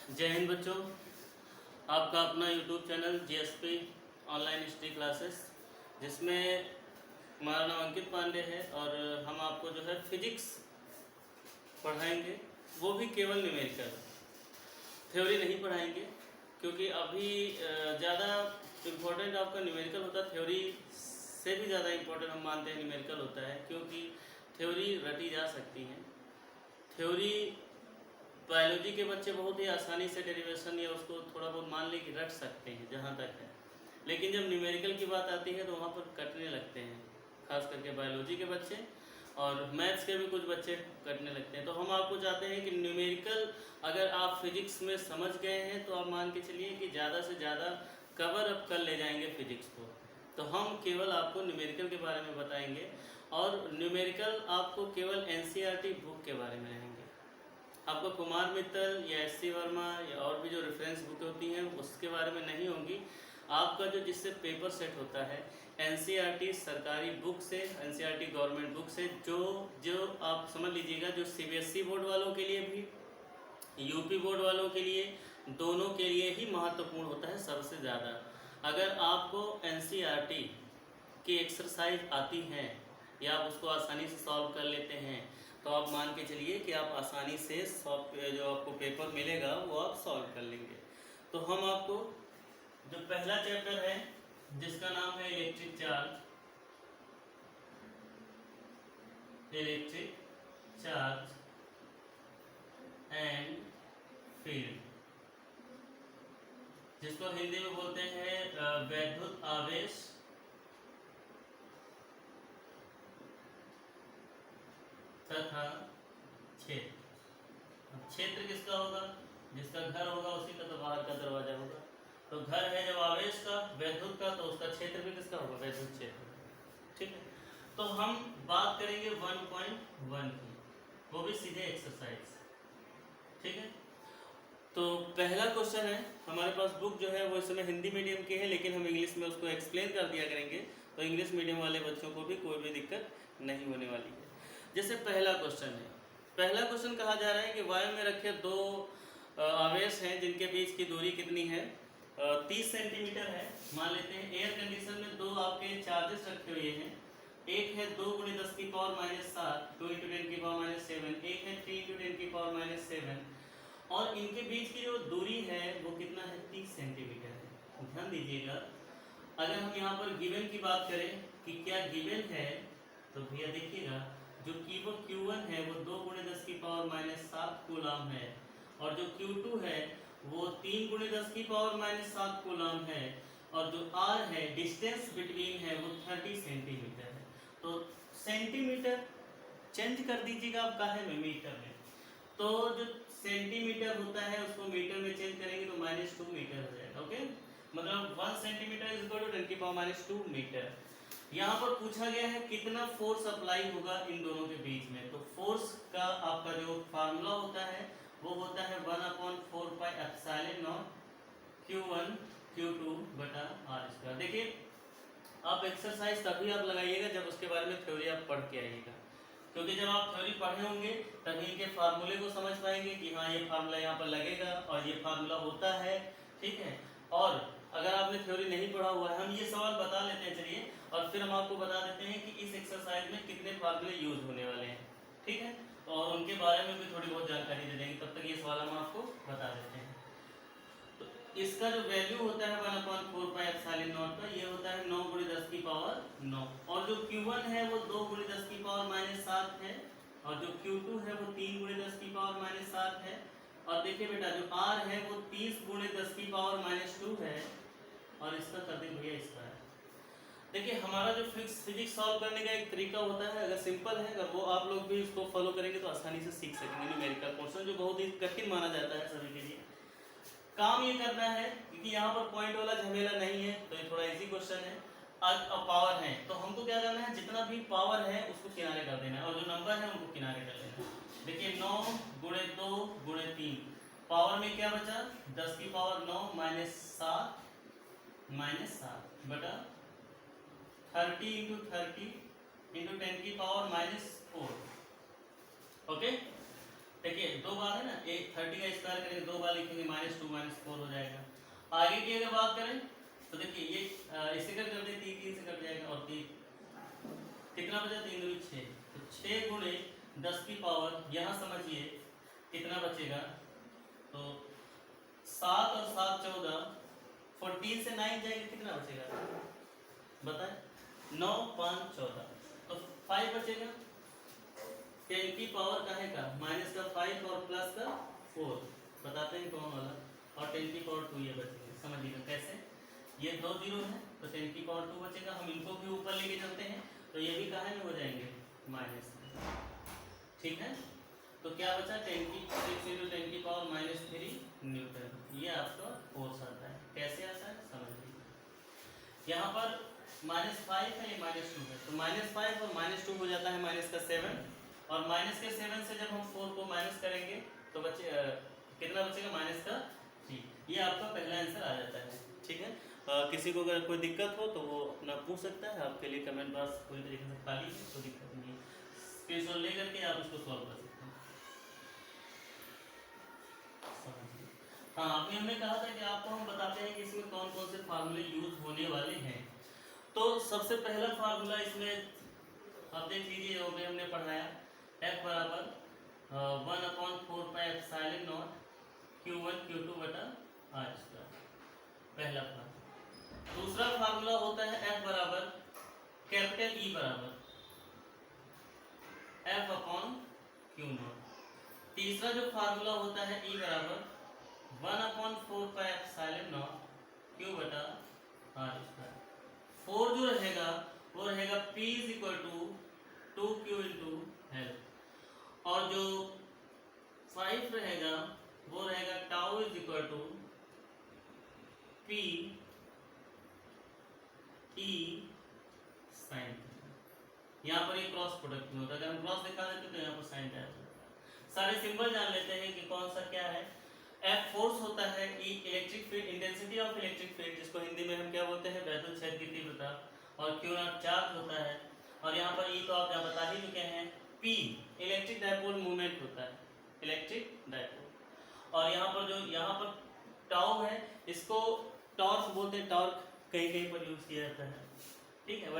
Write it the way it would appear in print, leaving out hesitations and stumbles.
जय हिंद बच्चों। आपका अपना YouTube channel GSP online history classes, जिसमें हमारा नाम अंकित पांडे है और हम आपको जो है फिजिक्स पढ़ाएंगे, वो भी केवल न्यूमेरिकल, थ्योरी नहीं पढ़ाएंगे। क्योंकि अभी ज़्यादा इम्पोर्टेंट आपका न्यूमेरिकल होता है, थ्योरी से भी ज़्यादा इम्पोर्टेंट हम मानते हैं न्यूमेरिकल होता है, क्योंकि थ्योरी रटी जा सकती हैं। थ्योरी बायोलॉजी के बच्चे बहुत ही आसानी से डेरिवेशन या उसको थोड़ा बहुत मान ले कि रट सकते हैं जहाँ तक है, लेकिन जब न्यूमेरिकल की बात आती है तो वहाँ पर कटने लगते हैं, खास करके बायोलॉजी के बच्चे और मैथ्स के भी कुछ बच्चे कटने लगते हैं। तो हम आपको चाहते हैं कि न्यूमेरिकल अगर आप फिजिक्स में समझ गए हैं तो आप मान के चलिए कि ज़्यादा से ज़्यादा कवर अप कर ले जाएंगे फिजिक्स को। तो हम केवल आपको न्यूमेरिकल के बारे में बताएंगे और न्यूमेरिकल आपको केवल एनसीईआरटी बुक के बारे में रहेंगे। आपको कुमार मित्तल या एस.सी. वर्मा या और भी जो रेफरेंस बुक होती हैं उसके बारे में नहीं होंगी। आपका जो जिससे पेपर सेट होता है एनसीईआरटी सरकारी बुक से, एनसीईआरटी गवर्नमेंट बुक से, जो आप समझ लीजिएगा, जो सीबीएसई बोर्ड वालों के लिए भी, यूपी बोर्ड वालों के लिए, दोनों के लिए ही महत्वपूर्ण होता है सबसे ज़्यादा। अगर आपको एनसीईआरटी की एक्सरसाइज आती हैं या आप उसको आसानी से सॉल्व कर लेते हैं तो आप मान के चलिए कि आप आसानी से जो आपको पेपर मिलेगा वो आप सॉल्व कर लेंगे। तो हम आपको जो पहला चैप्टर है जिसका नाम है इलेक्ट्रिक चार्ज एंड फील्ड, जिसको हिंदी में बोलते हैं वैद्युत आवेश तथा क्षेत्र। अब क्षेत्र किसका होगा? जिसका घर होगा उसी का तो बाहर का दरवाजा होगा। तो घर है जब आवेश का, वैद्युत का, तो उसका क्षेत्र भी किसका होगा? वैद्युत क्षेत्र। ठीक है, तो हम बात करेंगे 1.1 की, वो भी सीधे एक्सरसाइज। ठीक है, तो पहला क्वेश्चन है, हमारे पास बुक जो है वो इस समय हिंदी मीडियम की है, लेकिन हम इंग्लिश में उसको एक्सप्लेन कर दिया करेंगे, तो इंग्लिश मीडियम वाले बच्चों को भी कोई भी दिक्कत नहीं होने वाली है। जैसे पहला क्वेश्चन है, पहला क्वेश्चन कहा जा रहा है कि वायु में रखे दो आवेश हैं जिनके बीच की दूरी कितनी है? 30 सेंटीमीटर है। मान लेते हैं एयर कंडीशन में दो आपके चार्जेस रखे हुए हैं, एक है 2 × 10⁻⁷, 2 × 10⁻⁷, एक है 3 × 10⁻⁷, और इनके बीच की जो दूरी है वो कितना है? 30 सेंटीमीटर है। ध्यान दीजिएगा, अगर हम यहाँ पर गिवन की बात करें कि क्या गिवन है, तो भैया देखिएगा जो Q1 है वो 2 × 10⁻⁷ कूलम है, और जो Q2 है वो 3 × 10⁻⁷ कूलम है, और जो R है, डिस्टेंस बिटवीन है, वो 30 सेंटीमीटर है। तो सेंटीमीटर चेंज कर दीजिएगा आप काहे में? मीटर में। तो जो सेंटीमीटर होता है उसको मीटर में चेंज करेंगे तो -2 मीटर हो जाएगा। ओके, मतलब 1 centimetre is equal to 10⁻² metre. यहाँ पर पूछा गया है कितना फोर्स अप्लाई होगा इन दोनों के बीच में। तो फोर्स का आपका जो फार्मूला होता है वो होता है 1/4πε0 Q1 Q2 बटा R²। देखिए, आप एक्सरसाइज तभी आप लगाइएगा जब उसके बारे में थ्योरी आप पढ़ के आइएगा, क्योंकि जब आप थ्योरी पढ़े होंगे तभी इनके फार्मूले को समझ पाएंगे कि हाँ ये फार्मूला यहाँ पर लगेगा और ये फार्मूला होता है। ठीक है, और अगर आपने थ्योरी नहीं पढ़ा हुआ है, हम ये सवाल बता लेते हैं चलिए, और फिर हम आपको बता देते हैं कि इस एक्सरसाइज में कितने फार्मूले यूज होने वाले हैं। ठीक है, और उनके बारे में भी थोड़ी बहुत जानकारी दे देंगे, तब तक ये सवाल हम आपको बता देते हैं। तो इसका जो वैल्यू होता है 1/4πε0 का, ये होता है 9 × 10⁻⁹, और जो Q1 है वो 2 × 10⁻⁷ है, और जो Q2 है वो 3 × 10⁻⁷ है, और देखिए बेटा जो R है वो 30 × 10⁻² है, और इसका कर दें भैया इसका है। देखिए, हमारा जो फिजिक्स सॉल्व करने का एक तरीका होता है, अगर सिंपल है, अगर वो आप लोग भी इसको फॉलो करेंगे तो आसानी से सीख सकेंगे। न्यूमेरिकल पोर्शन जो बहुत ही कठिन माना जाता है सभी के लिए, काम ये करना है क्योंकि यहाँ पर पॉइंट वाला झमेला नहीं है, तो ये थोड़ा इजी क्वेश्चन है। अब पावर है तो हमको क्या करना है, जितना भी पावर है उसको किनारे कर देना है, और जो नंबर है उनको किनारे कर लेना है। देखिए 9 × 2 × 3, पावर में क्या बचा? 10⁻⁹ -7 बटा 30 × 30 × 10⁻⁴। ओके, देखिए 2 बार है ना, एक 30 का स्क्वायर करेंगे 2 बार लिखेंगे -2 -4 हो जाएगा। आगे की अगर बात करें तो देखिए ये इससे कर दे 3 से कट जाएगा और 3 कितना बचा 3 दूनी 6, तो 6 गुणे 10 की पावर यहाँ समझिए कितना बचेगा, तो 7 और 7 14, 14 से 9 जाएगा कितना बचेगा बताए, 9 5 14, तो 5 बचेगा। 10 की पावर काहे का माइनस का 5 और प्लस का 4 बताते हैं कौन वाला, और 10 की पावर 2 ये बचेगा। समझिएगा कैसे, ये 2 जीरो है तो 10 की पावर 2 बचेगा, हम इनको भी ऊपर लेके चलते हैं तो ये भी काहे में हो जाएंगे माइनस, ठीक है। तो क्या बचा 10 की 10 की पावर -3 न्यूटन, ये आपका फोर्स आता है। कैसे आता है समझिए, यहाँ पर -5 है, ये -2 है, तो -5 और -2 हो जाता है -7, और -7 से जब हम 4 को माइनस करेंगे तो बचे कितना बचेगा -3। ये आपका पहला आंसर आ जाता है, ठीक है। किसी को अगर कोई दिक्कत हो तो वो अपना पूछ सकता है, आपके लिए कमेंट बॉक्स पूरी तरीके से खाली है, कोई दिक्कत नहीं है, स्क्रीनशॉट ले करके आप उसको सॉल्व कर सकते हैं। हाँ, अभी हमने कहा था कि आपको हम बताते हैं कि इसमें कौन कौन से फार्मूले यूज होने वाले हैं। तो सबसे पहला फार्मूला इसमें आप देख लीजिए, वो भी हमने पढ़ाया, F बराबर 1/4πε0 Q1 Q2 बटा R², पहला फार्मूला। दूसरा फार्मूला होता है F बराबर कैपिटल E बराबर F/Q0। तीसरा जो फार्मूला होता है E बराबर 1/4πε0 Q बटा R²। 4 जो रहेगा वो रहेगा P = 2Q × L, और जो 5 रहेगा वो रहेगा टाउ = P E sin। यहाँ पर ये क्रॉस प्रोडक्ट में होता है, अगर हम क्रॉस दिखा देते तो यहाँ पर साइन टाइप होता है। सारे सिंबल जान लेते हैं कि कौन सा क्या है। F फोर्स होता है, E electric field, intensity of electric field, जिसको हिंदी में हम क्या बोलते हैं वैद्युत क्षेत्र की तीव्रता, और Q0 चार्ज होता है, और यहाँ पर E तो आप बता ही चुके हैं, P इलेक्ट्रिक डायपोल मूवमेंट होता है, इलेक्ट्रिक डायपोल, और यहाँ पर टाउ है, इसको टॉर्क बोलते हैं, टॉर्क कहीं कहीं पर यूज किया जाता है, ठीक है।